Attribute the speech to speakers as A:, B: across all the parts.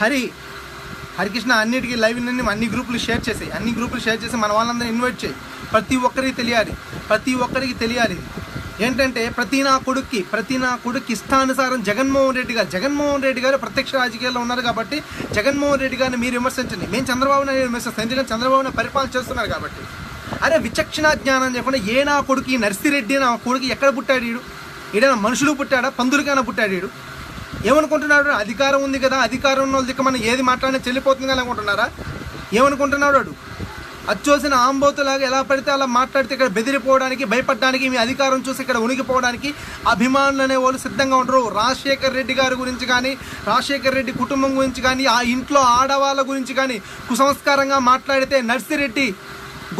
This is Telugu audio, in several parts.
A: హరికృష్ణ అన్నిటికీ లైవ్ అన్ని గ్రూపులు షేర్ చేసి మన వాళ్ళందరూ ఇన్వైట్ చేయి. ప్రతి ఒక్కరికి తెలియాలి ఏంటంటే ప్రతి నా కొడుక్కి ఇష్టానుసారం జగన్మోహన్ రెడ్డి గారు ప్రత్యక్ష రాజకీయాల్లో ఉన్నారు కాబట్టి జగన్మోహన్ రెడ్డి గారిని మీరు విమర్శించండి, మేము చంద్రబాబు నాయుడు విమర్శిస్తాం. ఎందుకంటే చంద్రబాబు నాయుడు పరిపాలన చేస్తున్నారు కాబట్టి. అరే విచక్షణ జ్ఞానం చెప్పకుండా నా కొడుకు నర్సిరెడ్డి నా కొడుకు ఎక్కడ పుట్టాడు? ఈడైనా మనుషులు పుట్టాడా, పందులకైనా పుట్టాడు? ఏమనుకుంటున్నాడు? అధికారం ఉంది కదా, అధికారం ఉన్న వాళ్ళకి మనం ఏది మాట్లాడినా చెల్లిపోతుంది అని అనుకుంటున్నారా? ఏమనుకుంటున్నాడు వాడు? అచ్చోసిన ఆంబోతులాగా ఎలా పడితే అలా మాట్లాడితే ఇక్కడ బెదిరిపోవడానికి, భయపడడానికి, మీ అధికారం చూసి ఇక్కడ ఉనికిపోవడానికి అభిమానులు అనే వాళ్ళు సిద్ధంగా ఉంటారు. రాజశేఖర్ రెడ్డి గారి గురించి కానీ, రాజశేఖర్ రెడ్డి కుటుంబం గురించి కానీ, ఆ ఇంట్లో ఆడవాళ్ళ గురించి కానీ కుసంస్కారంగా మాట్లాడితే నర్సిరెడ్డి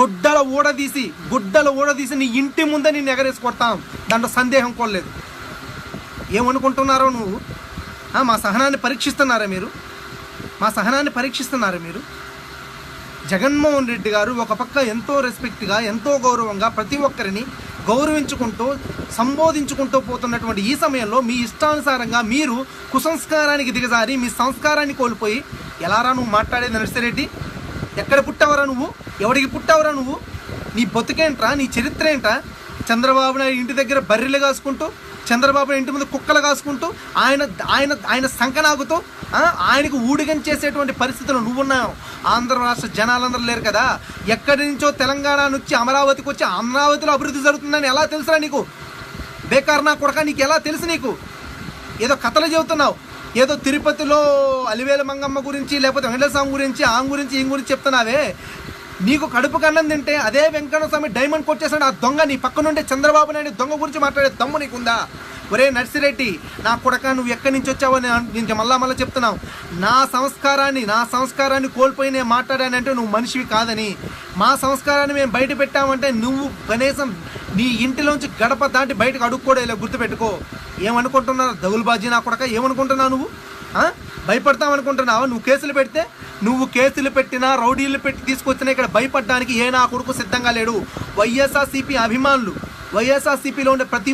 A: గుడ్డలు ఊడదీసి నీ ఇంటి ముందే నేను ఎగరేసి కొడతాం, దాంట్లో సందేహం కొనలేదు. ఏమనుకుంటున్నారో నువ్వు? మా సహనాన్ని పరీక్షిస్తున్నారా మీరు? జగన్మోహన్ రెడ్డి గారు ఒక పక్క ఎంతో రెస్పెక్ట్గా, ఎంతో గౌరవంగా ప్రతి ఒక్కరిని గౌరవించుకుంటూ సంబోధించుకుంటూ పోతున్నటువంటి ఈ సమయంలో మీ ఇష్టానుసారంగా మీరు కుసంస్కారానికి దిగజారి మీ సంస్కారాన్ని కోల్పోయి ఎలారా నువ్వు మాట్లాడేది? నర్సిరెడ్డి ఎక్కడ పుట్టావరా నువ్వు? ఎవడికి పుట్టావరా నువ్వు? నీ బతుకేంట్రా? నీ చరిత్ర ఏంట్రా? చంద్రబాబు నాయుడు ఇంటి దగ్గర బర్రెలు కాసుకుంటూ, చంద్రబాబు ఇంటి ముందు కుక్కలు కాసుకుంటూ, ఆయన సంకనాగుతూ ఆయనకు ఊడిగం చేసేటువంటి పరిస్థితులు నువ్వున్నావు. ఆంధ్ర రాష్ట్ర జనాలందరూ లేరు కదా. ఎక్కడి నుంచో తెలంగాణ నుంచి అమరావతికి వచ్చి అమరావతిలో అభివృద్ధి జరుగుతుందని ఎలా తెలుసురా నీకు? బేకార్ నా కొడక, నీకు ఎలా తెలుసు? నీకు ఏదో కథలు చెబుతున్నావు, ఏదో తిరుపతిలో అలివేలు మంగమ్మ గురించి, లేకపోతే వెంకటేశ్వర స్వామి గురించి, ఈ గురించి చెప్తున్నావే. నీకు కడుపు కన్నం తింటే అదే వెంకట స్వామి డైమండ్ కొట్టేసాడు ఆ దొంగ. నీ పక్కనుండే చంద్రబాబు నాయుడు దొంగ గురించి మాట్లాడే దమ్ము నీకుందా? ఒరే నర్సిరెడ్డి నా కొడక, నువ్వు ఎక్కడి నుంచి వచ్చావో నేను మళ్ళా చెప్తున్నావు. నా సంస్కారాన్ని కోల్పోయి నేను మాట్లాడానంటే నువ్వు మనిషివి కాదని. మా సంస్కారాన్ని మేము బయట పెట్టామంటే నువ్వు కనీసం నీ ఇంటిలోంచి గడప దాటి బయటకు అడుక్కోడే, ఇలా గుర్తుపెట్టుకో. ఏమనుకుంటున్నావు దగులుబాజీ నా కొడక? ఏమనుకుంటున్నావు నువ్వు? భయపడతామనుకుంటున్నావా? నువ్వు కేసులు పెట్టినా, రౌడీలు పెట్టి తీసుకొచ్చినా ఇక్కడ భయపడడానికి నా కొడుకు సిద్ధంగా లేడు. వైఎస్ఆర్సీపీ అభిమానులు, వైఎస్ఆర్సీపీలో ఉండే ప్రతి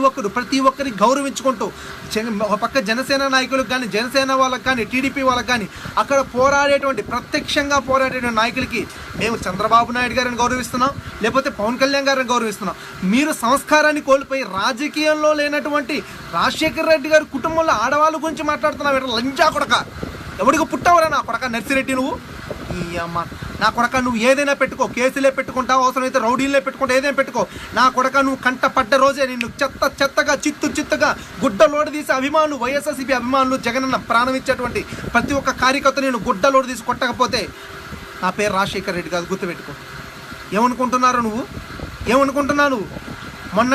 A: ఒక్కరికి గౌరవించుకుంటూ, ఒక పక్క జనసేన నాయకులకు కానీ, జనసేన వాళ్ళకి కానీ, టీడీపీ వాళ్ళకి కానీ, అక్కడ ప్రత్యక్షంగా పోరాడేటువంటి నాయకులకి మేము చంద్రబాబు నాయుడు గారిని గౌరవిస్తున్నాం, లేకపోతే పవన్ కళ్యాణ్ గారిని గౌరవిస్తున్నాం. మీరు సంస్కారాన్ని కోల్పోయి రాజకీయంలో లేనటువంటి రాజశేఖర్ రెడ్డి గారి కుటుంబంలో ఆడవాళ్ళ గురించి మాట్లాడుతున్నావు. లంచా కొడక, ఎవడికి పుట్టావురా నా కొడక నర్సిరెడ్డి నువ్వు? ఈ అమ్మ నా కొడక, నువ్వు ఏదైనా పెట్టుకో, కేసులే పెట్టుకుంటావు, అవసరమైతే రౌడీలే పెట్టుకుంటా, ఏదైనా పెట్టుకో. నా కొడక, నువ్వు కంట పడ్డ రోజే నిన్ను చెత్తగా చిత్తుగా గుడ్డలోడు తీసి అభిమానులు, వైఎస్ఆర్సీపీ అభిమానులు, జగనన్న ప్రాణం ఇచ్చేటువంటి ప్రతి ఒక్క కార్యకర్త నేను గుడ్డలోడు తీసి కొట్టకపోతే నా పేరు రాజశేఖర్ రెడ్డి కాదు, గుర్తుపెట్టుకో. ఏమనుకుంటున్నావు నువ్వు? మొన్న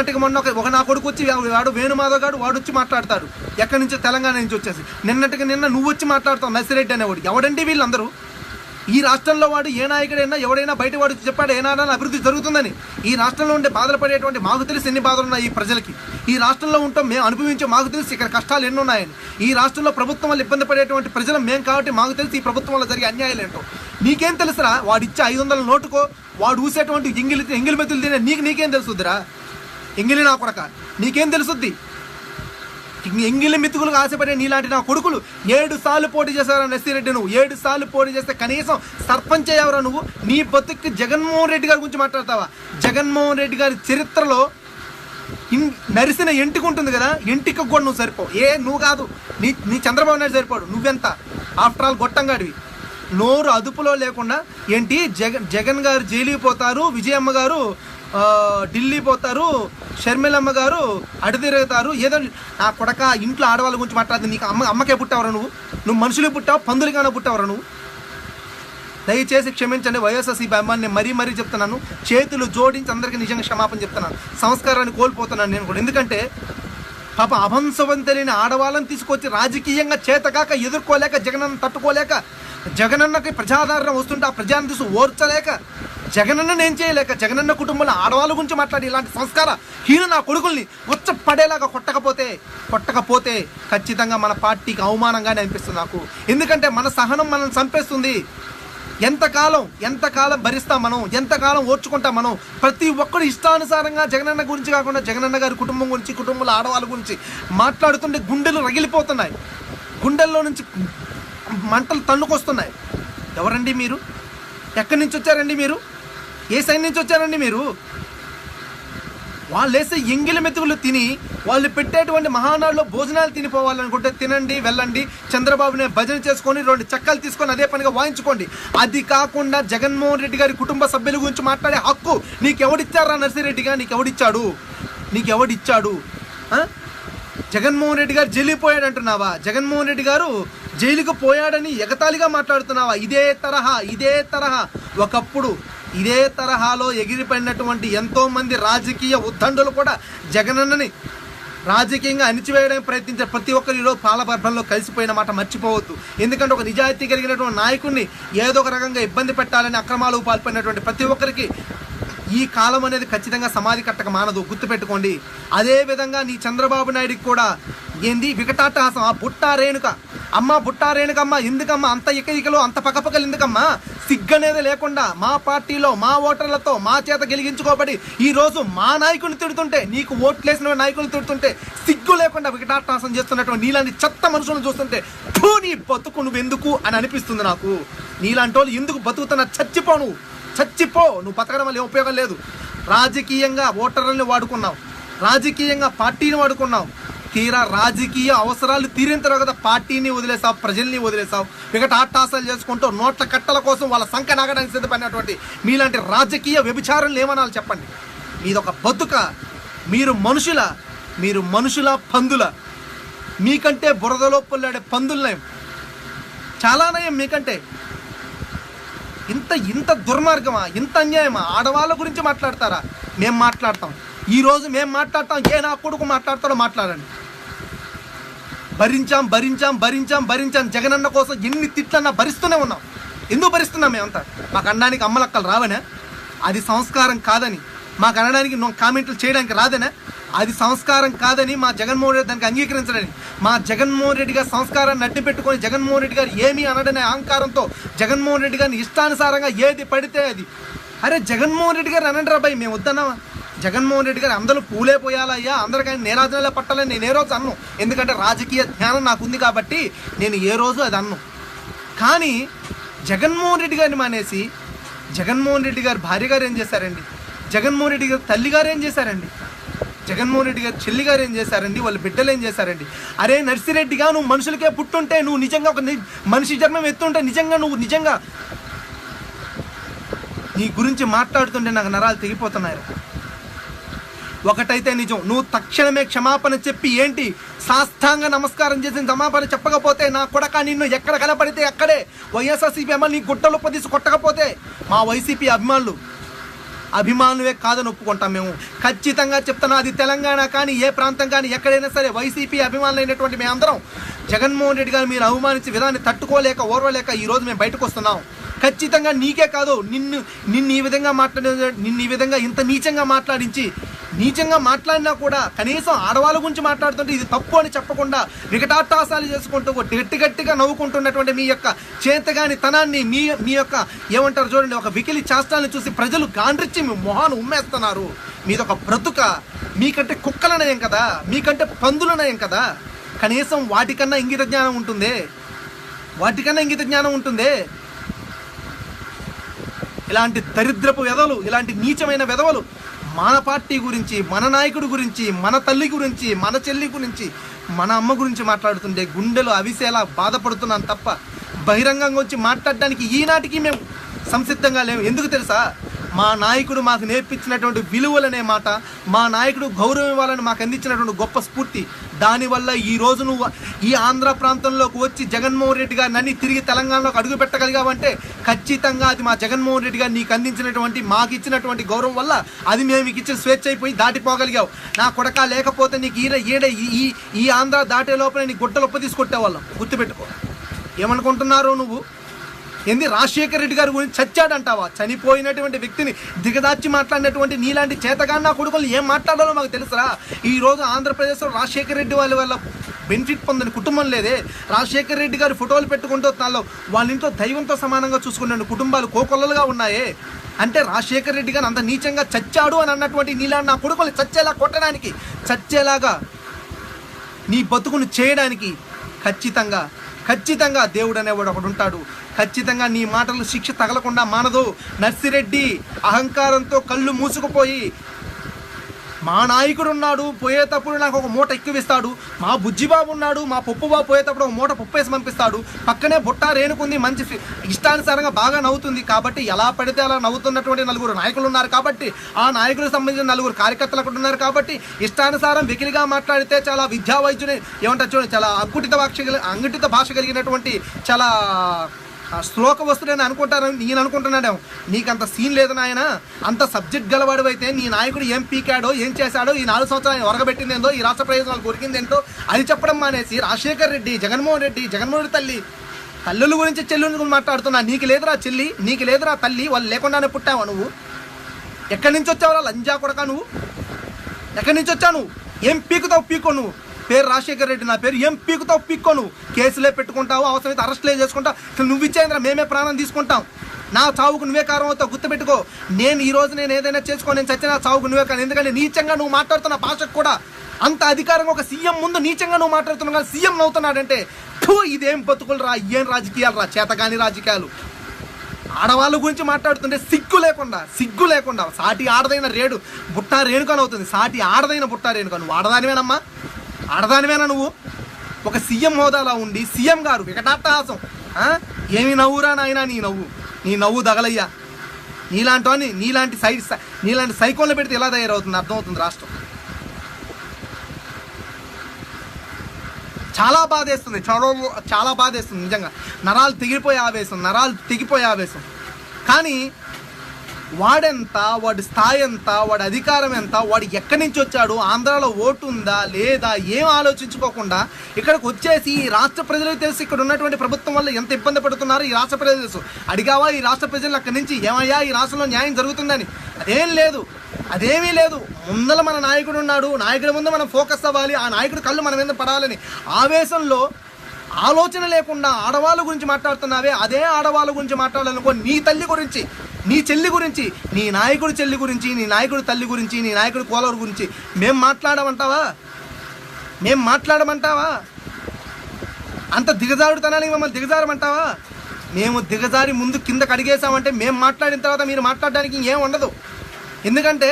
A: ఒక నా కొడుకు వచ్చి వాడు వేణుమాధవ్ గారు వాడు వచ్చి మాట్లాడతాడు, ఎక్కడి నుంచో తెలంగాణ నుంచి వచ్చేసి. నిన్న నువ్వు వచ్చి మాట్లాడతావు నర్సిరెడ్డి అనేవాడు. ఎవడండి వీళ్ళందరూ? ఈ రాష్ట్రంలో వాడు ఏ నాయకుడైనా ఎవడైనా బయట వాడు చెప్పాడు ఏనాడా అభివృద్ధి జరుగుతుందని? ఈ రాష్ట్రంలో ఉండే బాధలు పడేటువంటి మాకు తెలిసి ఎన్ని బాధలు ఉన్నాయి ఈ ప్రజలకి. ఈ రాష్ట్రంలో ఉంటాం మేము, అనుభవించే మాకు తెలిసి ఇక్కడ కష్టాలు ఎన్ని ఉన్నాయని. ఈ రాష్ట్రంలో ప్రభుత్వం వల్ల ఇబ్బంది పడేటువంటి ప్రజలు మేము కాబట్టి మాకు తెలిసి ఈ ప్రభుత్వం వల్ల జరిగే అన్యాయాలు ఏంటో. నీకేం తెలుసురా? వాడు ఇచ్చే 500 నోటుకో, వాడు ఊసేటువంటి ఎంగిలి మెతులు తినే నీకేం తెలుసుద్దిరా? ఎంగిలి నా కొడక, నీకేం తెలుసుద్ది? ఎంగిలి మితుకులకు ఆశపడే నీలాంటి నా కొడుకులు 7 సార్లు పోటీ చేశారా నర్సిరెడ్డి? నువ్వు 7 సార్లు పోటీ చేస్తే కనీసం సర్పంచ్ అయ్యావరా నువ్వు? నీ బతుక్కి జగన్మోహన్ రెడ్డి గారి గురించి మాట్లాడతావా? జగన్మోహన్ రెడ్డి గారి చరిత్రలో నరిసిన ఎంటిక ఉంటుంది కదా, ఎంటిక కూడా నువ్వు సరిపో. నువ్వు కాదు, నీ చంద్రబాబు నాయుడు సరిపోడు. నువ్వెంత ఆఫ్టర్ ఆల్ గొట్టంగాడివి. నోరు అదుపులో లేకుండా ఏంటి జగన్ గారు జైలుకి పోతారు, విజయమ్మ గారు ఢిల్లీ పోతారు, షర్మిలమ్మ గారు అటు తిరుగుతారు, ఏదో నా కొడక ఇంట్లో ఆడవాళ్ళ గురించి మాట్లాడితే నీకు అమ్మకే పుట్టావరా నువ్వు మనుషులే పుట్టావు, పందులుగానే పుట్టావరా నువ్వు? దయచేసి క్షమించండి వైఎస్ఆర్సీపీ అమ్మాయిని మరీ చెప్తున్నాను, చేతులు జోడించి అందరికీ నిజంగా క్షమాపణ చెప్తున్నాను. సంస్కారాన్ని కోల్పోతున్నాను నేను కూడా. ఎందుకంటే పాప అభంశవం తెలియని ఆడవాళ్ళని తీసుకొచ్చి రాజకీయంగా చేతకాక, ఎదుర్కోలేక, జగనన్న తట్టుకోలేక, జగనన్నకి ప్రజాదరణ వస్తుంటే ఆ ప్రజాన్ని తీసి ఓర్చలేక, జగనన్న నేను చేయలేక, జగనన్న కుటుంబంలో ఆడవాళ్ళ గురించి మాట్లాడి ఇలాంటి సంస్కార హీన నా కొడుకుల్ని వచ్చ పడేలాగా కొట్టకపోతే ఖచ్చితంగా మన పార్టీకి అవమానంగానే అనిపిస్తుంది నాకు. ఎందుకంటే మన సహనం మనల్ని చంపేస్తుంది. ఎంతకాలం భరిస్తాం మనం? ఎంతకాలం ఓర్చుకుంటాం మనం? ప్రతి ఒక్కరు ఇష్టానుసారంగా జగనన్న గురించి కాకుండా జగనన్న గారి కుటుంబం గురించి, కుటుంబంలో ఆడవాళ్ళ గురించి మాట్లాడుతుంటే గుండెలు రగిలిపోతున్నాయి. గుండెల్లో నుంచి మంటలు తన్నుకొస్తున్నాయి. ఎవరండి మీరు? ఎక్కడి నుంచి వచ్చారండి మీరు? ఏ సైడ్ నుంచి వచ్చారండి మీరు? వాళ్ళు వేసే ఎంగిలి మెతుకులు తిని, వాళ్ళు పెట్టేటువంటి మహానాడులో భోజనాలు తినిపోవాలనుకుంటే తినండి, వెళ్ళండి, చంద్రబాబుని భజన చేసుకొని 2 చక్కలు తీసుకొని అదే పనిగా వాయించుకోండి. అది కాకుండా జగన్మోహన్ రెడ్డి గారి కుటుంబ సభ్యుల గురించి మాట్లాడే హక్కు నీకెవడిచ్చారా? నర్సిరెడ్డిగా నీకెవడిచ్చాడు? జగన్మోహన్ రెడ్డి గారు జైలుకి పోయాడు అంటున్నావా? జగన్మోహన్ రెడ్డి గారు జైలుకు పోయాడని ఎగతాళిగా మాట్లాడుతున్నావా? ఇదే తరహా ఒకప్పుడు ఇదే తరహాలో ఎగిరిపడినటువంటి ఎంతోమంది రాజకీయ ఉద్దండులు కూడా జగనన్నని రాజకీయంగా అణిచివేయడానికి ప్రయత్నించే ప్రతి ఒక్కరు ఈరోజు పాలబర్భంలో కలిసిపోయిన మాట మర్చిపోవద్దు. ఎందుకంటే ఒక నిజాయితీ కలిగినటువంటి నాయకుడిని ఏదో ఒక రకంగా ఇబ్బంది పెట్టాలని అక్రమాలకు పాల్పడినటువంటి ప్రతి ఒక్కరికి ఈ కాలం అనేది ఖచ్చితంగా సమాధి కట్టక మానదు, గుర్తుపెట్టుకోండి. అదేవిధంగా నీ చంద్రబాబు నాయుడికి కూడా ఏంది వికటాటహాసం. ఆ బుట్టా రేణుకమ్మ ఎందుకమ్మా అంత ఇకలు అంత పక్కపక్కలు ఎందుకమ్మా? సిగ్గనేది లేకుండా మా పార్టీలో మా ఓటర్లతో మా చేత గెలిగించుకోబడి ఈరోజు మా నాయకుని తిడుతుంటే, నీకు ఓట్లేసిన నాయకుని తిడుతుంటే సిగ్గు లేకుండా వికటాటహాసం చేస్తున్నటువంటి నీలాంటి చెత్త మనుషులను చూస్తుంటే నీ బతుకు నువ్వెందుకు అని అనిపిస్తుంది నాకు. నీలాంటి వాళ్ళు ఎందుకు బతుకుతున్నా? చచ్చిపో. నువ్వు బతకడం వల్ల ఉపయోగం లేదు. రాజకీయంగా ఓటర్లని వాడుకున్నావు, రాజకీయంగా పార్టీని వాడుకున్నావు. తీరా రాజకీయ అవసరాలు తీరేంత కదా పార్టీని వదిలేసావు, ప్రజల్ని వదిలేసావు. వికటాటాసాలు చేసుకుంటూ నోట్ల కట్టల కోసం వాళ్ళ సంఖ నాగడానికి సిద్ధపడినటువంటి మీలాంటి రాజకీయ వ్యభిచారం ఏమనాలి చెప్పండి? మీదొక బతుక? మీరు మనుషుల పందుల? మీకంటే బురదలో పొల్లాడే పందులనే చాలా నయం మీకంటే. ఇంత దుర్మార్గమా? ఇంత అన్యాయమా? ఆడవాళ్ళ గురించి మాట్లాడతారా? మేము మాట్లాడతాం, ఈరోజు మేము మాట్లాడతాం. ఏ నా కొడుకు మాట్లాడతాడో మాట్లాడండి. భరించాం. జగనన్న కోసం ఎన్ని తిట్లన్నా భరిస్తూనే ఉన్నాం. ఎందుకు భరిస్తున్నాం? మేమంతా మాకు అనడానికి అమ్మలక్కలు రావనే? అది సంస్కారం కాదని మాకు అనడానికి కామెంట్లు చేయడానికి రాదనే? అది సంస్కారం కాదని మా జగన్మోహన్ రెడ్డి దానికి అంగీకరించడని, మా జగన్మోహన్ రెడ్డి గారి సంస్కారాన్ని అడ్డు పెట్టుకొని జగన్మోహన్ రెడ్డి గారు ఏమీ అనడనే అహంకారంతో జగన్మోహన్ రెడ్డి గారిని ఇష్టానుసారంగా ఏది పడితే అది. అరే జగన్మోహన్ రెడ్డి గారు అనండి రాబాయి, మేము వద్దన్నావా? జగన్మోహన్ రెడ్డి గారు అందరూ పూలే పోయాలయ్యా, అందరికీ నేరాజనలా పట్టాలని నేను ఏ రోజు అన్ను. ఎందుకంటే రాజకీయ జ్ఞానం నాకు ఉంది కాబట్టి నేను ఏ రోజు అది అన్ను. కానీ జగన్మోహన్ రెడ్డి గారిని మానేసి జగన్మోహన్ రెడ్డి గారి భార్య గారు ఏం చేశారండి? జగన్మోహన్ రెడ్డి గారి తల్లి గారు ఏం చేశారండి? జగన్మోహన్ రెడ్డి గారు చెల్లి గారు ఏం చేశారండి? వాళ్ళ బిడ్డలు ఏం చేశారండి? అరే నర్సిరెడ్డిగా నువ్వు మనుషులకే పుట్టుంటే, నువ్వు నిజంగా ఒక మనిషి జన్మం ఎత్తుంటే, నువ్వు నిజంగా నీ గురించి మాట్లాడుతుంటే నాకు నరాలు తెగిపోతున్నాయి. ఒకటైతే నిజం, నువ్వు తక్షణమే క్షమాపణ చెప్పి ఏంటి సాష్టాంగ నమస్కారం చేసిన క్షమాపణ చెప్పకపోతే నా కొడక నిన్ను ఎక్కడ కనపడితే అక్కడే వైఎస్ఆర్సీపీ అమ్మ నీ గుట్టలు పొదిసి కొట్టకపోతే మా వైసీపీ అభిమానులే కాదని ఒప్పుకుంటాం. మేము ఖచ్చితంగా చెప్తున్నా, అది తెలంగాణ కానీ ఏ ప్రాంతం కానీ ఎక్కడైనా సరే వైసీపీ అభిమానులైనటువంటి మేమందరం జగన్మోహన్ రెడ్డి గారు మీరు అవమానించే విధాన్ని తట్టుకోలేక ఓర్వలేక ఈరోజు మేము బయటకు వస్తున్నాం. ఖచ్చితంగా నీకే కాదు, నిన్ను ఈ విధంగా ఇంత నీచంగా మాట్లాడినా కూడా కనీసం ఆడవాళ్ళ గురించి మాట్లాడుతుంటే ఇది తప్పు అని చెప్పకుండా వికటాటాసాలు చేసుకుంటూ గట్టిగా నవ్వుకుంటున్నటువంటి మీ యొక్క చేతగాని తనాన్ని, మీ యొక్క ఏమంటారు చూడండి, ఒక వికిలి చేష్టాలను చూసి ప్రజలు గాండ్రిచ్చి మీ మొహాన్ని ఉమ్మేస్తున్నారు. మీదొక బ్రతుక? మీకంటే కుక్కల నయం కదా, మీకంటే పందుల నయం కదా. కనీసం వాటికన్నా ఇంగిత జ్ఞానం ఉంటుందే? ఇలాంటి దరిద్రపు వెధవలు, ఇలాంటి నీచమైన వెధవలు మన పార్టీ గురించి, మన నాయకుడి గురించి, మన తల్లి గురించి, మన చెల్లి గురించి, మన అమ్మ గురించి మాట్లాడుతుంటే గుండెలు అవిసేలా బాధపడుతున్నాను తప్ప బహిరంగంగా వచ్చి మాట్లాడడానికి ఈనాటికి మేము సంసిద్ధంగా లేవు. ఎందుకు తెలుసా? మా నాయకుడు మాకు నేర్పించినటువంటి విలువలనే మాట, మా నాయకుడు గౌరవం ఇవ్వాలని మాకు అందించినటువంటి గొప్ప స్ఫూర్తి, దానివల్ల ఈరోజు నువ్వు ఈ ఆంధ్ర ప్రాంతంలోకి వచ్చి జగన్మోహన్ రెడ్డి గారు నన్ను తిరిగి తెలంగాణలోకి అడుగు పెట్టగలిగావంటే ఖచ్చితంగా అది మా జగన్మోహన్ రెడ్డి గారు నీకు అందించినటువంటి, మాకు ఇచ్చినటువంటి గౌరవం వల్ల అది మేము మీకు ఇచ్చిన స్వేచ్ఛ అయిపోయి దాటిపోగలిగావు. నా కొడక లేకపోతే నీకు ఈ ఆంధ్ర దాటే లోపల నీ గుట్టలు ఒప్ప తీసుకొట్టేవాళ్ళం. గుర్తుపెట్టుకో. ఏమనుకుంటున్నారు నువ్వు? ఏంది రాజశేఖర రెడ్డి గారి గురించి చచ్చాడంటావా? చనిపోయినటువంటి వ్యక్తిని దిగదార్చి మాట్లాడినటువంటి నీలాంటి చేతగాన్న కొడుకులు ఏం మాట్లాడాలో మాకు తెలుసురా? ఈరోజు ఆంధ్రప్రదేశ్లో రాజశేఖర రెడ్డి వాళ్ళ బెనిఫిట్ పొందని కుటుంబం లేదే. రాజశేఖర రెడ్డి గారు ఫోటోలు పెట్టుకుంటూ వాళ్ళ ఇంట్లో దైవంతో సమానంగా చూసుకున్న కుటుంబాలు కోకొల్లలుగా ఉన్నాయే. అంటే రాజశేఖర రెడ్డి గారు అంత నీచంగా చచ్చాడు అని అన్నటువంటి నీలాంటి నా కొడుకులు చచ్చేలా కొట్టడానికి, చచ్చేలాగా నీ బతుకును చేయడానికి ఖచ్చితంగా దేవుడు అనేవాడు ఒకడు ఉంటాడు. ఖచ్చితంగా నీ మాటలు శిక్ష తగలకుండా మానదు. నర్సిరెడ్డి అహంకారంతో కళ్ళు మూసుకుపోయి, మా నాయకుడు ఉన్నాడు, పోయేటప్పుడు నాకు ఒక మూట ఎక్కువిస్తాడు, మా బుజ్జిబాబు ఉన్నాడు, మా పప్పుబాబు పోయేటప్పుడు ఒక మూట పప్పు వేసి పంపిస్తాడు, పక్కనే బుట్ట రేణుకుంది, మంచి ఇష్టానుసారంగా బాగా నవ్వుతుంది, కాబట్టి ఎలా పడితే అలా నవ్వుతున్నటువంటి నలుగురు నాయకులు ఉన్నారు, కాబట్టి ఆ నాయకులకు సంబంధించిన నలుగురు కార్యకర్తలు అక్కడ ఉన్నారు, కాబట్టి ఇష్టానుసారం వెకిలిగా మాట్లాడితే చాలా విద్యా వైద్యుని ఏమంటారు చూడండి, చాలా అంగుటిత భాష కలిగినటువంటి చాలా శ్లోక వస్తుడని అనుకుంటారని నేను అనుకుంటున్నాడేమో. నీకంత సీన్ లేదు నాయన. అంత సబ్జెక్ట్ గలవాడు అయితే నీ నాయకుడు ఏం పీకాడో, ఏం చేశాడో, ఈ 4 సంవత్సరాలు ఒరగబెట్టిందేందో, ఈ రాష్ట్ర ప్రయోజనాలు కొరికిందేంటో అది చెప్పడం మానేసి రాజశేఖర్ రెడ్డి, జగన్మోహన్ రెడ్డి తల్లి, తల్లుల గురించి చెల్లుల గురించి మాట్లాడుతున్నా. నీకు లేదురా చెల్లి, నీకు లేదురా తల్లి, వాళ్ళు లేకుండానే పుట్టావా నువ్వు? ఎక్కడి నుంచి వచ్చావురా లంజా కొడక నువ్వు? ఎక్కడి నుంచి వచ్చావు నువ్వు? ఏం పీకుతావు పీకో నువ్వు? పేరు రాజశేఖర్ రెడ్డి, నా పేరు, ఏం పీకుతావు పీక్కో నువ్వు? కేసులే పెట్టుకుంటావు, అవసరమైతే అరెస్ట్లే చేసుకుంటావు. నువ్వు ఇచ్చేంద్ర మేమే ప్రాణం తీసుకుంటాం. నా చావుకు నువ్వే కారణం అవుతావు, గుర్తుపెట్టుకో. ఈరోజు నేను ఏదైనా చేసుకో, నేను చచ్చిన చావుకు నువ్వే కారణం. ఎందుకంటే నీచంగా నువ్వు మాట్లాడుతున్న భాషకు కూడా అంత అధికారంగా ఒక సీఎం ముందు నీచంగా నువ్వు మాట్లాడుతున్నావు, కానీ సీఎం నవ్వుతున్నాడంటే ఇదేం బతుకులు రా, ఏం రాజకీయాలు రా, చేతగాని రాజకీయాలు. ఆడవాళ్ళ గురించి మాట్లాడుతుంటే సిగ్గు లేకుండా సాటి ఆడదైన బుట్ట రేణుకని అవుతుంది. సాటి ఆడదైన బుట్ట రేణుక. నువ్వు ఆడదానివేనమ్మా, ఆడదానివేనా నువ్వు? ఒక సీఎం హోదాలో ఉండి సీఎం గారు వికటాట్టహాసం. ఏమి నవ్వురా నాయనా నీ నవ్వు దగలయ్యా. నీలాంటి సైకోన్లు పెడితే ఎలా తయారవుతుంది అర్థమవుతుంది రాష్ట్రం. చాలా బాధేస్తుంది నిజంగా. నరాలు తెగిపోయే ఆవేశం. కానీ వాడెంత, వాడి స్థాయి ఎంత, వాడి అధికారం ఎంత, వాడు ఎక్కడి నుంచి వచ్చాడు, ఆంధ్రాలో ఓటు ఉందా లేదా ఏం ఆలోచించుకోకుండా ఇక్కడికి వచ్చేసి ఈ రాష్ట్ర ప్రజలకు తెలుసు ఇక్కడ ఉన్నటువంటి ప్రభుత్వం వల్ల ఎంత ఇబ్బంది పడుతున్నారు ఈ రాష్ట్ర ప్రజలు తెలుసు. అడిగావా ఈ రాష్ట్ర ప్రజలు అక్కడి నుంచి ఏమయ్యా ఈ రాష్ట్రంలో న్యాయం జరుగుతుందని? అదేమీ లేదు. ముందల మన నాయకుడు ఉన్నాడు, నాయకుడి ముందు మనం ఫోకస్ అవ్వాలి, ఆ నాయకుడి కళ్ళు మన మీద పడాలని ఆవేశంలో ఆలోచన లేకుండా ఆడవాళ్ళ గురించి మాట్లాడుతున్నావే, అదే ఆడవాళ్ళ గురించి మాట్లాడాలనుకో. నీ తల్లి గురించి, నీ చెల్లి గురించి, నీ నాయకుడి చెల్లి గురించి, నీ నాయకుడి తల్లి గురించి, నీ నాయకుడి కోలరు గురించి మేం మాట్లాడమంటావా? అంత దిగజారుడుతనానికి మమ్మల్ని దిగజారమంటావా? మేము దిగజారి ముందు కిందకు అడిగేసామంటే మేము మాట్లాడిన తర్వాత మీరు మాట్లాడడానికి ఏం ఉండదు. ఎందుకంటే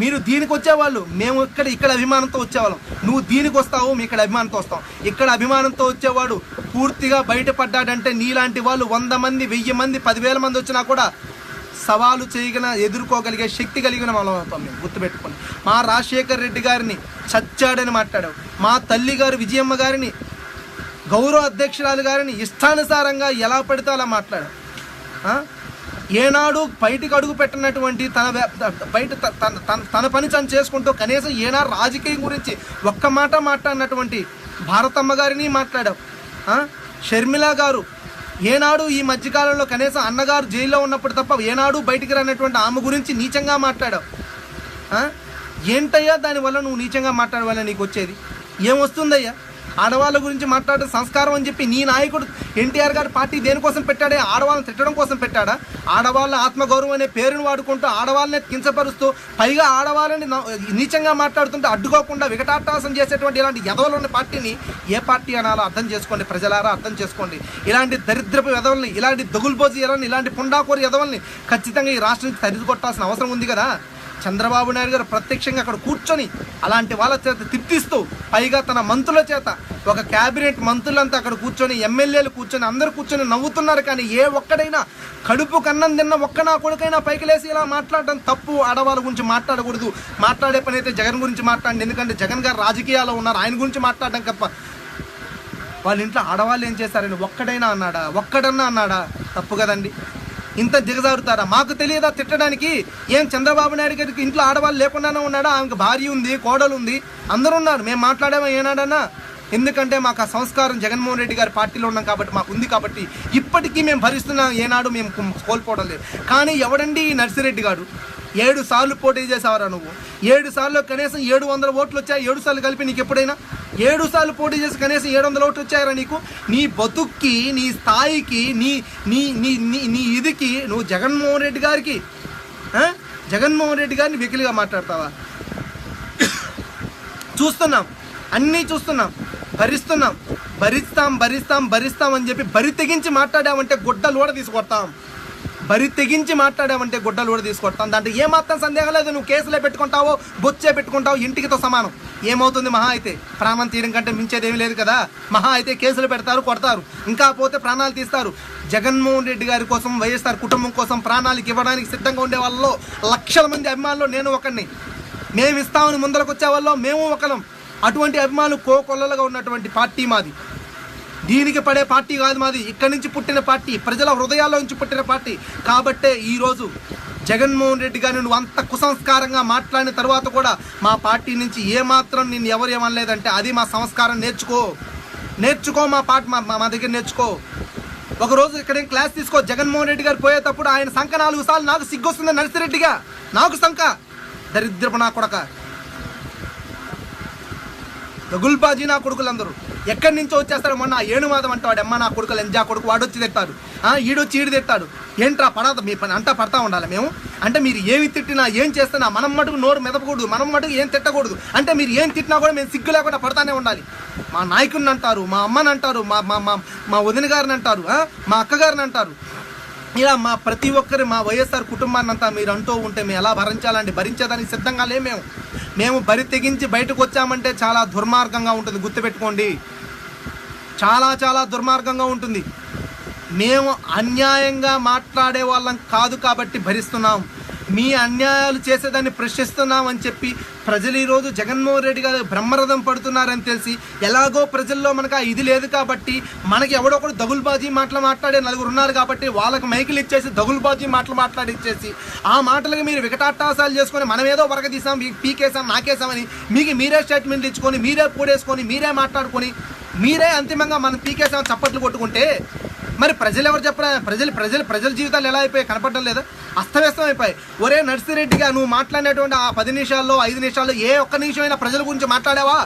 A: మీరు దీనికి వచ్చేవాళ్ళు, మేము ఇక్కడ అభిమానంతో వచ్చేవాళ్ళం. నువ్వు దీనికి వస్తావు, మీ ఇక్కడ అభిమానంతో వస్తాం. ఇక్కడ అభిమానంతో వచ్చేవాడు పూర్తిగా బయటపడ్డాడంటే నీలాంటి వాళ్ళు 100 మంది, 1000 మంది, 10,000 మంది వచ్చినా కూడా సవాలు ఎదుర్కోగలిగే శక్తి కలిగిన వాళ్ళం అవుతాం మేము, గుర్తుపెట్టుకోండి. మా రాజశేఖర్ రెడ్డి గారిని చచ్చాడని మాట్లాడావు, మా తల్లి గారు విజయమ్మ గారిని, గౌరవ అధ్యక్షురాలు గారిని ఇష్టానుసారంగా ఎలా పడితే అలా మాట్లాడావు. ఏనాడు బయటికి అడుగు పెట్టినటువంటి తన పని తను చేసుకుంటూ కనీసం ఏనాడు రాజకీయం గురించి ఒక్క మాట మాట్లాడినటువంటి భారతమ్మ గారిని మాట్లాడావు. షర్మిల గారు ఏనాడు ఈ మధ్యకాలంలో కనీసం అన్నగారు జైల్లో ఉన్నప్పుడు తప్ప ఏనాడు బయటికి రానటువంటి ఆమె గురించి నీచంగా మాట్లాడావు. ఏంటయ్యా దానివల్ల నువ్వు నీచంగా మాట్లాడవల్ల నీకు వచ్చేది ఏమొస్తుందయ్యా? ఆడవాళ్ళ గురించి మాట్లాడే సంస్కారం అని చెప్పి నీ నాయకుడు ఎన్టీఆర్ గారి పార్టీ దేనికోసం పెట్టాడే? ఆడవాళ్ళని తిట్టడం కోసం పెట్టాడా? ఆడవాళ్ళ ఆత్మగౌరవం అనే పేరును వాడుకుంటూ ఆడవాళ్ళని కించపరుస్తూ పైగా ఆడవాళ్ళని నీచంగా మాట్లాడుతుంటే అడ్డుకోకుండా వికటాట్టహాసం చేసేటువంటి ఇలాంటి ఎదవలు ఉన్న పార్టీని ఏ పార్టీ అనాలో అర్థం చేసుకోండి, ప్రజలారా అర్థం చేసుకోండి. ఇలాంటి దరిద్రపు ఎదవల్ని, ఇలాంటి దగులుబోజి ఎదవల్ని, ఇలాంటి పుండాకోరి ఎదవల్ని ఖచ్చితంగా ఈ రాష్ట్రం నుంచి తరిది కొట్టాల్సిన అవసరం ఉంది కదా. చంద్రబాబు నాయుడు గారు ప్రత్యక్షంగా అక్కడ కూర్చొని అలాంటి వాళ్ళ చేత తిప్పిస్తూ, పైగా తన మంత్రుల చేత, ఒక క్యాబినెట్ మంత్రులంతా అక్కడ కూర్చొని, ఎమ్మెల్యేలు కూర్చొని, అందరూ కూర్చొని నవ్వుతున్నారు. కానీ ఏ ఒక్కడైనా కడుపు కన్నం తిన్న ఒక్క నా కొడుకైనా పైకి లేసి ఇలా మాట్లాడడం తప్పు. ఆడవాళ్ళ గురించి మాట్లాడకూడదు. మాట్లాడే పని అయితే జగన్ గురించి మాట్లాడండి, ఎందుకంటే జగన్ గారు రాజకీయాల్లో ఉన్నారు, ఆయన గురించి మాట్లాడడం తప్ప. వాళ్ళ ఇంట్లో ఆడవాళ్ళు ఏం చేస్తారని ఒక్కడన్నా అన్నాడా? తప్పు కదండి. ఇంత దిగజారుతారా? మాకు తెలియదా తిట్టడానికి? ఏం చంద్రబాబు నాయుడు గారికి ఇంట్లో ఆడవాళ్ళు లేకుండానే ఉన్నాడా? ఆమెకు భార్య ఉంది, కోడలు ఉంది, అందరూ ఉన్నారు. మేము మాట్లాడామా ఏనాడన్నా? ఎందుకంటే మాకు ఆ సంస్కారం జగన్మోహన్ రెడ్డి గారి పార్టీలో ఉన్నాం కాబట్టి, మాకు ఉంది కాబట్టి ఇప్పటికీ మేము భరిస్తున్నాం. ఏనాడు మేము కోల్పోవడం లేదు. కానీ ఎవడండి ఈ నర్సిరెడ్డి గారు? 7 సార్లు పోటీ చేసావరా నువ్వు? 7 సార్లు కనీసం 700 ఓట్లు వచ్చాయి. 7 సార్లు కలిపి నీకు ఎప్పుడైనా 7 సార్లు పోటీ చేసి కనీసం 700 ఓట్లు వచ్చాయరా నీకు? నీ బతుక్కి, నీ స్థాయికి, నీ ఇదికి నువ్వు జగన్మోహన్ రెడ్డి గారిని వెకిలిగా మాట్లాడతావా? చూస్తున్నాం, అన్నీ చూస్తున్నాం, భరిస్తున్నాం. భరిస్తాం భరిస్తాం భరిస్తాం అని చెప్పి బరి తెగించి మాట్లాడామంటే గుడ్డలు కూడా తీసుకొడతాం. బరి తెగించి మాట్లాడామంటే గుడ్డలు కూడా తీసుకొడతాం. దాంట్లో ఏమాత్రం సందేహం లేదు. నువ్వు కేసులే పెట్టుకుంటావో బొచ్చే పెట్టుకుంటావో ఇంటికితో సమానం. ఏమవుతుంది? మహా అయితే ప్రాణం తీయడం కంటే మించేదేమీ లేదు కదా. మహా అయితే కేసులు పెడతారు, కొడతారు, ఇంకా పోతే ప్రాణాలు తీస్తారు. జగన్మోహన్ రెడ్డి గారి కోసం, వైఎస్ఆర్ కుటుంబం కోసం ప్రాణాలకు ఇవ్వడానికి సిద్ధంగా ఉండే వాళ్ళలో లక్షల మంది అభిమానులు నేను ఒకరిని. మేము ఇస్తామని ముందరకు వచ్చే వాళ్ళలో మేము ఒకరం. అటువంటి అభిమానులు కోకొల్లలుగా ఉన్నటువంటి పార్టీ మాది. దీనికి పడే పార్టీ కాదు మాది. ఇక్కడి నుంచి పుట్టిన పార్టీ, ప్రజల హృదయాల్లో నుంచి పుట్టిన పార్టీ. కాబట్టే ఈరోజు జగన్మోహన్ రెడ్డి గారిని నువ్వు అంత కుసంస్కారంగా మాట్లాడిన తర్వాత కూడా మా పార్టీ నుంచి ఏమాత్రం నిన్ను ఎవరు ఏమనలేదంటే అది మా సంస్కారం. నేర్చుకో మా దగ్గర నేర్చుకో. ఒకరోజు ఇక్కడ క్లాస్ తీసుకో. జగన్మోహన్ రెడ్డి గారు పోయేటప్పుడు ఆయన సంఖ 4 సార్లు నాకు సిగ్గొస్తుంది నర్సిరెడ్డిగా. నాకు సంఖ దరిద్రపు నా కొడక, దగుల్బాజీ నా కొడుకులందరూ ఎక్కడి నుంచో వచ్చేస్తారు. మొన్న ఏనుమాదం అంటాడు, అమ్మ నా కొడుకులు ఎంజా కొడుకు, వాడు వచ్చి తిట్టాడు, ఈడొచ్చి ఈడు తిట్టాడు. ఏంట్రా పడత మీ పని అంతా పడతా ఉండాలి మేము అంటే? మీరు ఏమి తిట్టినా ఏం చేస్తున్నా మనం మటుకు నోరు మెదపకూడదు, మనం మటుకు ఏం తిట్టకూడదు. అంటే మీరు ఏం తిట్టినా కూడా మేము సిగ్గు లేకుండా పడతానే ఉండాలి. మా నాయకుడిని అంటారు, మా అమ్మని అంటారు, మా వదిన గారిని అంటారు, మా అక్కగారిని అంటారు. ఇలా మా ప్రతి ఒక్కరి మా వైఎస్ఆర్ కుటుంబాన్ని అంతా మీరు అంటూ ఉంటే మేము ఎలా భరించాలండి? భరించేదానికి సిద్ధంగా మేము బరి తెగించి బయటకు వచ్చామంటే చాలా దుర్మార్గంగా ఉంటుంది. గుర్తుపెట్టుకోండి, చాలా చాలా దుర్మార్గంగా ఉంటుంది. మేము అన్యాయంగా మాట్లాడే వాళ్ళం కాదు కాబట్టి భరిస్తున్నాం. మీ అన్యాయాలు చేసేదాన్ని ప్రశ్నిస్తున్నాం అని చెప్పి ప్రజలు ఈరోజు జగన్మోహన్ రెడ్డి గారు బ్రహ్మరథం పడుతున్నారని తెలిసి, ఎలాగో ప్రజల్లో మనకు ఇది లేదు కాబట్టి మనకి ఎవడొకడు దగులుబాజీ మాట్లాడే నలుగురు ఉన్నారు కాబట్టి వాళ్ళకి మైకులు ఇచ్చేసి దగులుబాజీ మాట్లాడిచ్చేసి ఆ మాటలకి మీరు వికటాటాసాలు చేసుకొని మనం ఏదో వరక తీసాం, పీకేసాం, నాకేసామని మీరే స్టేట్మెంట్లు ఇచ్చుకొని, మీరే పూడేసుకొని, మీరే మాట్లాడుకొని, మీరే అంతిమంగా మనం పీకేసాం చప్పట్లు కొట్టుకుంటే మరి ప్రజలు ఎవరు చెప్పరా? ప్రజల జీవితాలు ఎలా అయిపోయాయి కనపడడం లేదా? అస్తవ్యస్తం అయిపోయాయి. ఒరే నర్సిరెడ్డిగా నువ్వు మాట్లాడినటువంటి ఆ 10 నిమిషాల్లో 5 నిమిషాల్లో ఏ ఒక్క నిమిషమైనా ప్రజల గురించి మాట్లాడావా?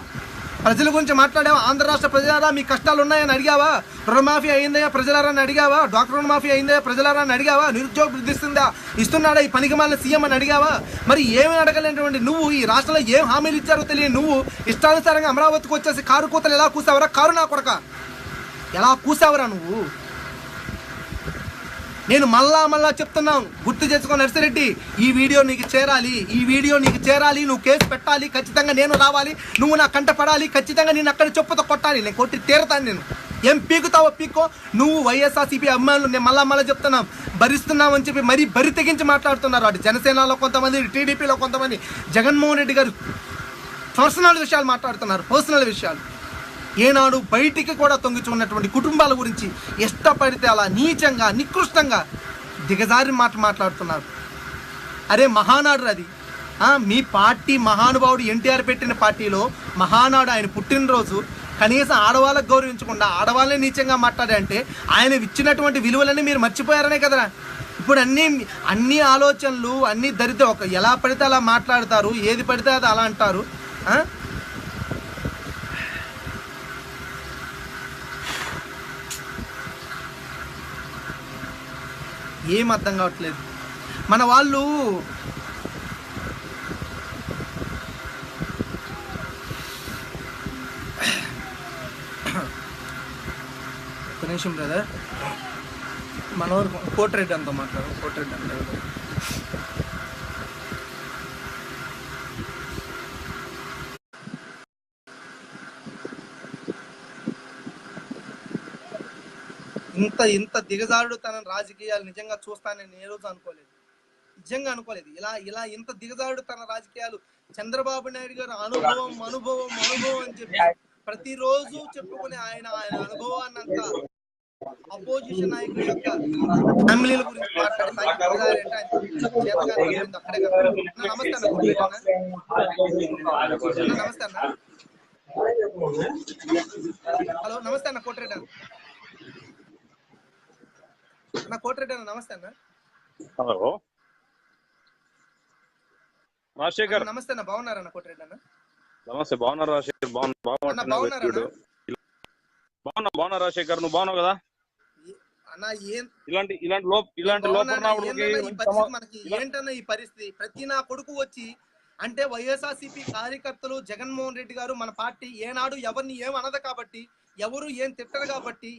A: ఆంధ్ర రాష్ట్ర ప్రజలారా మీ కష్టాలు ఉన్నాయని అడిగావా? రుణమాఫీ అయిందా ప్రజలారా అని అడిగావా? డాక్టర్ రుణమాఫీ అయిందా ప్రజలారా అని అడిగావా? నిరుద్యోగ వృద్ధి ఇస్తున్నాడా ఈ పనికిమాలిన సీఎం అని అడిగావా? మరి ఏమి అడగలేనటువంటి నువ్వు ఈ రాష్ట్రంలో ఏం హామీలు ఇచ్చారో తెలియని నువ్వు ఇష్టానుసారంగా అమరావతికి వచ్చేసి కారు కూతలు ఎలా కూసావరా? కారు నా కొడక ఎలా కూసావరా నువ్వు? నేను మళ్ళా చెప్తున్నాను, గుర్తు చేసుకో నర్సిరెడ్డి. ఈ వీడియో నీకు చేరాలి, నువ్వు కేసు పెట్టాలి, ఖచ్చితంగా నేను రావాలి, నువ్వు నా కంట పడాలి, ఖచ్చితంగా నేను అక్కడ చెప్పుతో కొట్టాలి, నేను కొట్టి తీరతాను. నేను ఏం పీకుతావో పీక్కో. నువ్వు వైఎస్ఆర్సీపీ అభిమానులు నేను మళ్ళా చెప్తున్నాం, భరిస్తున్నావు అని చెప్పి మరీ బరి తెగించి మాట్లాడుతున్నారు. అటు జనసేనలో కొంతమంది, టీడీపీలో కొంతమంది జగన్మోహన్ రెడ్డి గారు పర్సనల్ విషయాలు మాట్లాడుతున్నారు, పర్సనల్ విషయాలు. ఏనాడు బయటికి కూడా తొంగిచున్నటువంటి కుటుంబాల గురించి ఇష్టపడితే అలా నీచంగా, నికృష్టంగా, దిగజారి మాట్లాడుతున్నారు. అరే మహానాడు అది. మీ పార్టీ మహానుభావుడు ఎన్టీఆర్ పెట్టిన పార్టీలో మహానాడు ఆయన పుట్టినరోజు కనీసం ఆడవాళ్ళకు గౌరవించకుండా ఆడవాళ్ళని నీచంగా మాట్లాడంటే ఆయన ఇచ్చినటువంటి విలువలన్నీ మీరు మర్చిపోయారనే కదరా. ఇప్పుడు అన్ని ఆలోచనలు అన్నీ దరిద్రం. ఎలా పడితే అలా మాట్లాడతారు, ఏది పడితే అది అలా అంటారు. ఏం అర్థం కావట్లేదు. మన వాళ్ళు ఒక నిమిషం బ్రదర్, మనవారు కోటిరెడ్డి అంతా మాట్లాడు. కోటిరెడ్డి అంటే ఇంత దిగజారుడు తన రాజకీయాలు నిజంగా చూస్తానని ఏ రోజు అనుకోలేదు. ఇలా ఇంత దిగజారుడు తన రాజకీయాలు చంద్రబాబు నాయుడు గారు అనుభవం అని చెప్పి ప్రతిరోజు చెప్పుకునే ఆయన అనుభవాన్నంత అపోజిషన్ నాయకుల యొక్క ఫ్యామిలీల గురించి మాట్లాడే అక్కడే కదా. నమస్తే అన్న. హలో నమస్తే అన్న కోటిరెడ్డి అన్న. కోటిరెడ్డి అన్న నమస్తే అన్న.
B: హలో రాజశేఖర్
A: నమస్తే అన్న. బాగున్నారన్న కోటిరెడ్డి అన్న?
B: నమస్తే. బాగున్నారు రాజశేఖర్? బాగున్నా రాజశేఖర్, నువ్వు బాగున్నావు కదా
A: అన్న?
B: ఇలాంటి
A: మనకి ఏంటన్న ఈ పరిస్థితి? ప్రతి నా కొడుకు వచ్చి అంటే వైఎస్ఆర్సీపీ కార్యకర్తలు జగన్మోహన్ రెడ్డి గారు మన పార్టీ ఏనాడు ఎవరిని ఏమనదు కాబట్టి ఎవరు ఏం తిట్టరు కాబట్టి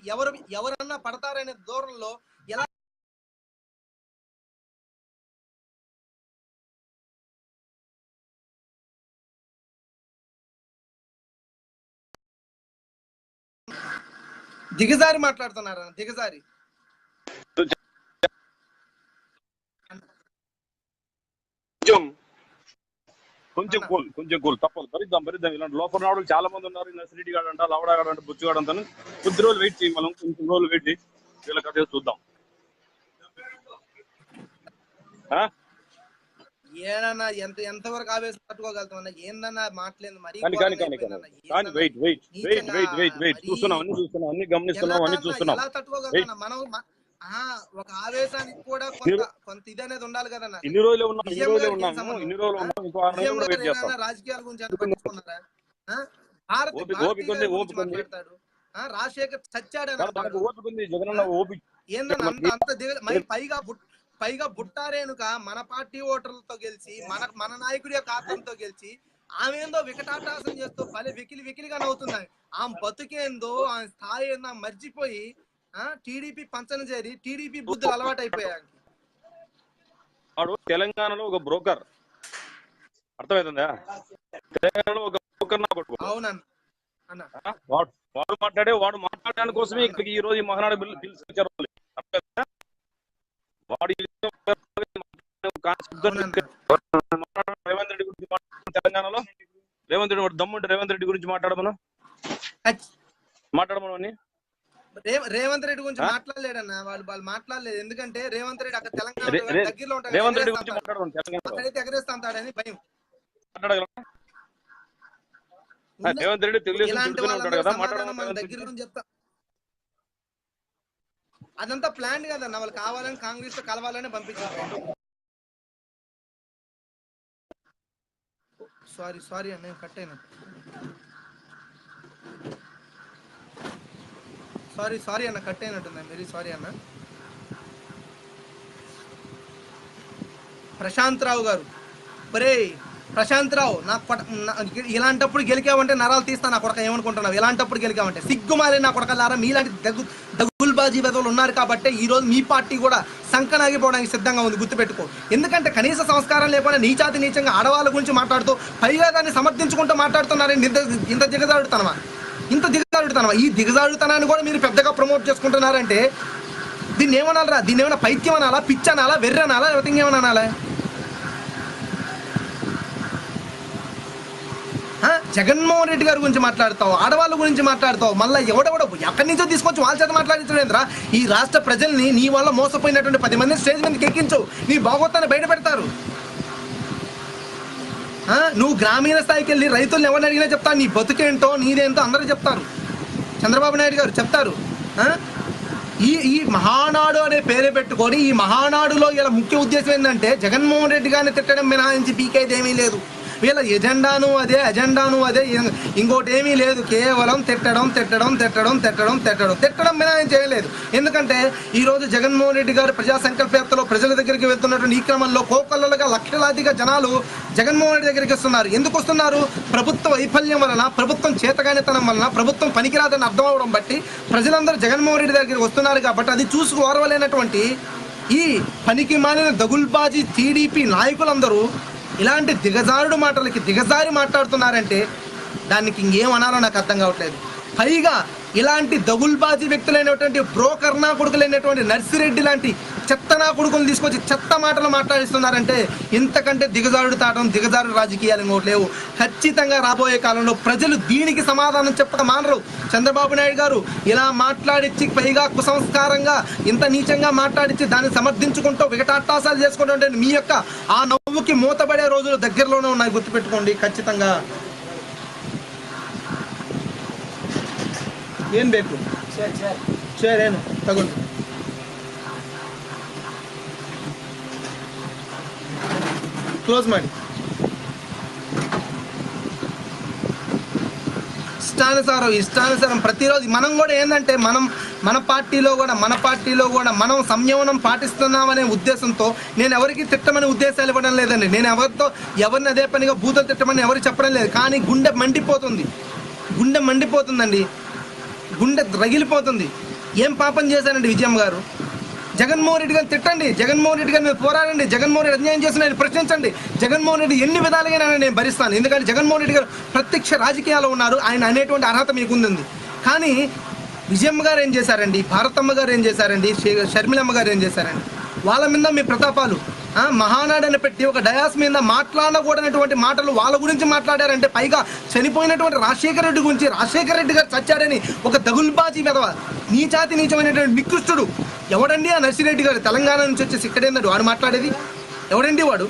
A: ఎవరన్నా పడతారనే దూరంలో ఎలా దిగజారి మాట్లాడుతున్నారు, దిగజారి.
B: కొంచెం కూల్ తప్పదు, భరిద్దాం. ఇలాంటి లోపల రావడం చాలా మంది ఉన్నారు. నర్సిరెడ్డి గారు అంట, లవడాగాడు అంట, బుచ్చిగాడు అంట. కొద్ది రోజులు వెయిట్ చేయి, మనం కొంచెం రోజులు వెయిట్ చేయి, వీళ్ళ కథ చూద్దాం.
A: ఏనన్నా ఎంతవరకు ఆవేశం తట్టుకోగలుగుతామన్నా? ఏందన్నా మాట్లాడలేదు మరి. ఎలా తట్టుకోగలుగుతా మనం? ఒక ఆవేశానికి కూడా కొంత ఇది అనేది ఉండాలి కదన్నా. రాజకీయాల గురించి పట్టించుకున్నారా? మాట్లాడతాడు రాజశేఖర్ చచ్చాడని ఏందన్నా పైగా బుట్టారేనుక మన పార్టీ ఓటర్లతో గెలిచి మన నాయకుడి యొక్క ఆత్మతో గెలిచి ఆమె ఏందో వికటాటాసం చేస్తూ వెకిలిగా నవ్వుతుంది. ఆమె బతుకేందో ఆమె స్థాయి ఏందో మర్చిపోయి టీడీపీ పంచన చేరి టీడీపీ బుద్ధులు అలవాటు అయిపోయాయి.
B: వాడు తెలంగాణలో ఒక బ్రోకర్, అర్థమవుతుందా? తెలంగాణలో ఒక బ్రోకర్.
A: అవునన్నా,
B: వాడు మాట్లాడడానికి కోసమే ఇక్కడికి ఈ రోజు ఈ మహానాడు పిలిచారు. వాడు రేవంత్ రెడ్డి గురించి తెలంగాణలో రేవంత్ రెడ్డి దమ్ముంటే రేవంత్ రెడ్డి గురించి మాట్లాడమని
A: రేవంత్ రెడ్డి గురించి మాట్లాడలేడన్నా. వాళ్ళు మాట్లాడలేదు. ఎందుకంటే రేవంత్ రెడ్డి అక్కడ తెలంగాణ దగ్గరలో ఉంటాడు,
B: రేవంత్ రెడ్డి గురించి మాట్లాడమని
A: అక్కడైతే ఎగరేస్తాడని భయం.
B: రేవంత్ రెడ్డి
A: ఇలాంటి వాళ్ళ దగ్గర గురించి చెప్తా. అదంతా ప్లాన్ కదన్నా, వాళ్ళు కావాలని కాంగ్రెస్ తో కలవాలని పంపించారు. సారీ అన్న, కట్ అయినా. సారీ అన్న, కట్ అయినట్టుందా? వెరీ సారీ అన్న. ప్రశాంత్ రావు గారు, ప్రశాంత్ రావు, ఇలాంటప్పుడు గెలికావంటే నరాలు తీస్తా నా కొడక. ఏమనుకుంటున్నావు? ఇలాంటప్పుడు గెలికావంటే సిగ్గుమారే నా కొడకలారా. మీలాంటి దగుల్బాజీ వెదవులు ఉన్నారు కాబట్టి ఈ రోజు మీ పార్టీ కూడా సంకనాగిపోవడానికి సిద్ధంగా ఉంది, గుర్తుపెట్టుకో. ఎందుకంటే కనీస సంస్కారం లేకుండా నీచాతి నీచంగా ఆడవాళ్ళ గురించి మాట్లాడుతూ పైగా దాన్ని సమర్థించుకుంటూ మాట్లాడుతున్నారని ఇంత దిగజాడుతనమా? ఈ దిగజాడుతనాన్ని కూడా మీరు పెద్దగా ప్రమోట్ చేసుకుంటున్నారంటే దీన్ని ఏమనాలరా? దీన్ని ఏమైనా పైత్యం అనాలా, పిచ్చి అనాలా, వెర్రి అనాలా, లేకపోతే ఇంకేమన్నా అనాలా? జగన్మోహన్ రెడ్డి గారి గురించి మాట్లాడతావు, ఆడవాళ్ళ గురించి మాట్లాడతావు, మళ్ళీ ఎవడెవడో ఎక్కడి నుంచో తీసుకొచ్చి వాళ్ళ చేత మాట్లాడించలేదురా. ఈ రాష్ట్ర ప్రజల్ని నీ వల్ల మోసపోయినటువంటి 10 మంది స్టేజ్ మీదకి ఎక్కించు, నీ బాగోతాన్ని బయట పెడతారు. నువ్వు గ్రామీణ స్థాయికి వెళ్ళి రైతులను ఎవరిని అడిగినా చెప్తాను, నీ బతుకేంటో నీదేంటో అందరూ చెప్తారు. చంద్రబాబు నాయుడు గారు చెప్తారు. ఈ మహానాడు అనే పేరే పెట్టుకొని ఈ మహానాడులో ఇలా ముఖ్య ఉద్దేశం ఏంటంటే జగన్మోహన్ రెడ్డి గారిని తిట్టడం మినహాయించి పీకేది ఏమీ లేదు. వీళ్ళ అజెండాను అదే ఇంకోటి ఏమీ లేదు. కేవలం తిట్టడం మినహాయించి ఏమీ లేదు. ఎందుకంటే ఈరోజు జగన్మోహన్ రెడ్డి గారు ప్రజా సంకల్ప యాత్రలో ప్రజల దగ్గరికి వెళ్తున్నటువంటి ఈ క్రమంలో కోకొల్లలుగా లక్షలాదిగా జనాలు జగన్మోహన్ రెడ్డి దగ్గరికి వస్తున్నారు. ఎందుకు వస్తున్నారు? ప్రభుత్వ వైఫల్యం వలన, ప్రభుత్వం చేతగానితనం వలన, ప్రభుత్వం పనికిరాదని అర్థం అవడం బట్టి ప్రజలందరూ జగన్మోహన్ రెడ్డి దగ్గరికి వస్తున్నారు. కాబట్టి అది చూసి ఓర్వలేనటువంటి ఈ పనికి మాలిన దగుల్బాజీ టీడీపీ నాయకులందరూ ఇలాంటి దిగజారుడు మాటలకి దిగజారి మాట్లాడుతున్నారంటే దానికి ఇంకేం అనాలో నాకు అర్థం కావట్లేదు. పైగా ఇలాంటి దగుల్బాజీ వ్యక్తులైనటువంటి బ్రోకర్ నా కొడుకులైనటువంటి నర్సిరెడ్డి లాంటి చెత్త నా కొడుకులు తీసుకొచ్చి చెత్త మాటలు మాట్లాడిస్తున్నారంటే ఇంతకంటే దిగజారుడు రాజకీయాలు ఇంకోటి లేవు. ఖచ్చితంగా రాబోయే కాలంలో ప్రజలు దీనికి సమాధానం చెప్పక మానరు. చంద్రబాబు నాయుడు గారు ఇలా మాట్లాడించి పైగా కుసంస్కారంగా ఇంత నీచంగా మాట్లాడించి దాన్ని సమర్థించుకుంటూ వికటాటాసాలు చేసుకుంటుంటే మీ యొక్క ఆ నవ్వుకి మూతపడే రోజులు దగ్గరలోనే ఉన్నాయి, గుర్తుపెట్టుకోండి. ఖచ్చితంగా ಏನ್ ಬೇಕು ಚೇರ್ ಏನು ತಗೊಂಡು ಕ್ಲೋಸ್ ಮಾಡಿ. ఇష్టానుసారం ప్రతిరోజు మనం కూడా ఏంటంటే మన పార్టీలో కూడా మనం సంయమనం పాటిస్తున్నామనే ఉద్దేశంతో నేను ఎవరికి తిట్టమనే ఉద్దేశాలు ఇవ్వడం లేదండి. నేను ఎవరిని అదే పనిగా బూతులు తిట్టమని ఎవరికి చెప్పడం లేదు. కానీ గుండె మండిపోతుందండి. గుండె రగిలిపోతుంది. ఏం పాపం చేశారండి విజయం గారు? జగన్మోహన్ రెడ్డి గారిని తిట్టండి, జగన్మోహన్ రెడ్డి గారిని పోరాడండి, జగన్మోహన్ రెడ్డి అన్యాయం చేసిన ఆయన ప్రశ్నించండి. జగన్మోహన్ రెడ్డి ఎన్ని విధాలుగా నేను భరిస్తాను, ఎందుకంటే జగన్మోహన్ రెడ్డి గారు ప్రత్యక్ష రాజకీయాల్లో ఉన్నారు, ఆయన అనేటువంటి అర్హత మీకుంది. కానీ విజయమ్మ గారు ఏం చేశారండి, భారతమ్మ గారు ఏం చేశారండి, షర్మిలమ్మ గారు ఏం చేశారండి? వాళ్ళ మీద మీ ప్రతాపాలు. మహానాడని పెట్టి ఒక డయాస్ మీద మాట్లాడకూడనటువంటి మాటలు వాళ్ళ గురించి మాట్లాడారంటే, పైగా చనిపోయినటువంటి రాజశేఖర రెడ్డి గురించి, రాజశేఖర రెడ్డి గారు చచ్చాడని ఒక దగుల్బాజీ మెదవ, నీచాతి నీచమైనటువంటి నికృష్టుడు ఎవడండి ఆ నర్సిరెడ్డి గారు? తెలంగాణ నుంచి వచ్చేసి ఇక్కడేందడు వాడు మాట్లాడేది? ఎవడండి వాడు?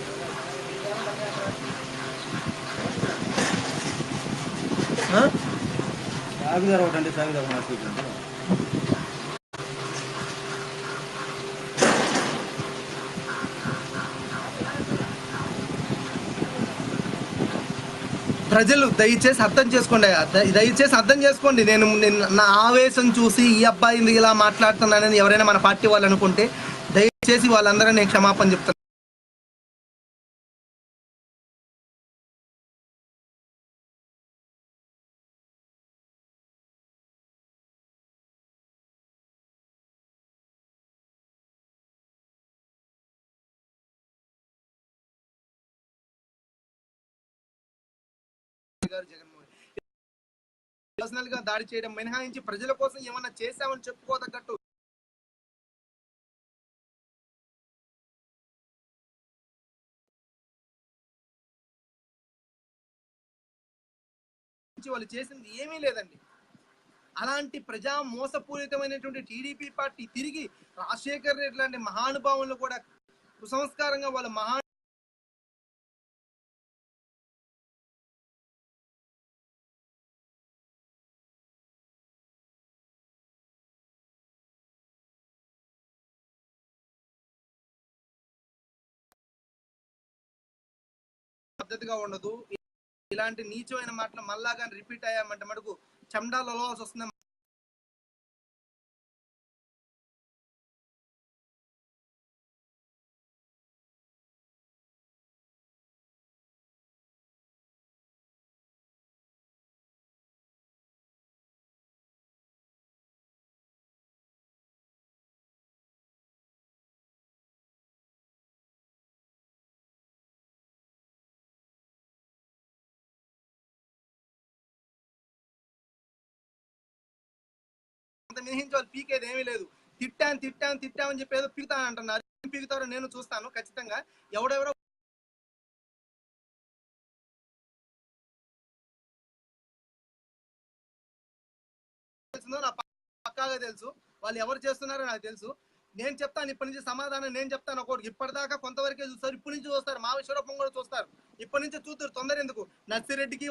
A: ప్రజలు దయచేసి అర్థం చేసుకోండి, దయచేసి అర్థం చేసుకోండి. నేను నా ఆవేశం చూసి ఈ అబ్బాయి ఇలా మాట్లాడుతున్నానని ఎవరైనా మన పార్టీ వాళ్ళు అనుకుంటే దయచేసి వాళ్ళందరూ నేను క్షమాపణ చెప్తాను. పర్సనల్ గా దాడి చేయడం మినహాయించి ప్రజల కోసం ఏమన్నా చేశామని చెప్పుకోదగ్గట్టు వాళ్ళు చేసింది ఏమీ లేదండి. అలాంటి ప్రజా మోసపూరితమైనటువంటి టీడీపీ పార్టీ తిరిగి రాజశేఖర్ రెడ్డి లాంటి మహానుభావులను కూడా కుసంస్కారంగా వాళ్ళ పద్ధతిగా ఉండదు. ఇలాంటి నీచమైన మాటలు మళ్ళా కానీ రిపీట్ అయ్యామంటే మటుకు చెమడాలు వస్తుంది. మినహించి వాళ్ళు పీకేది ఏమీ లేదు. తిట్టామని చెప్పి ఏదో పీకుతాను అంటున్నారు. ఏం పీకుతారో నేను చూస్తాను ఖచ్చితంగా. ఎవడెవడో నా పక్కాగా తెలుసు, వాళ్ళు ఎవరు చేస్తున్నారో నాకు తెలుసు. నేను చెప్తాను ఇప్పటి నుంచి సమాధానం, నేను చెప్తాను. ఒకటి ఇప్పటిదాకా కొంతవరకే చూస్తారు, ఇప్పటి నుంచి చూస్తారు, మా విశ్వరూపం కూడా చూస్తారు. ఇప్పటి నుంచి చూస్తారు. తొందర ఎందుకు? నర్సిరెడ్డికి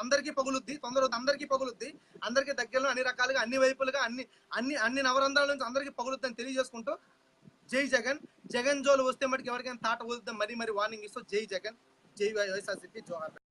A: అందరికీ పగులుద్ది, తొందర అందరికీ పగులుద్ది. అందరికీ దగ్గరలో అన్ని రకాలుగా అన్ని వైపులుగా అన్ని నవరంధ్రాల నుంచి అందరికీ పగులుద్ది అని తెలియజేసుకుంటూ జై జగన్. జగన్ జోలు వస్తే మటుకు ఎవరికైనా తాట వదులుద్దాం, మరీ వార్నింగ్ ఇస్తూ జై జగన్, జై వైఎస్ఆర్సీపీ, జోహార్.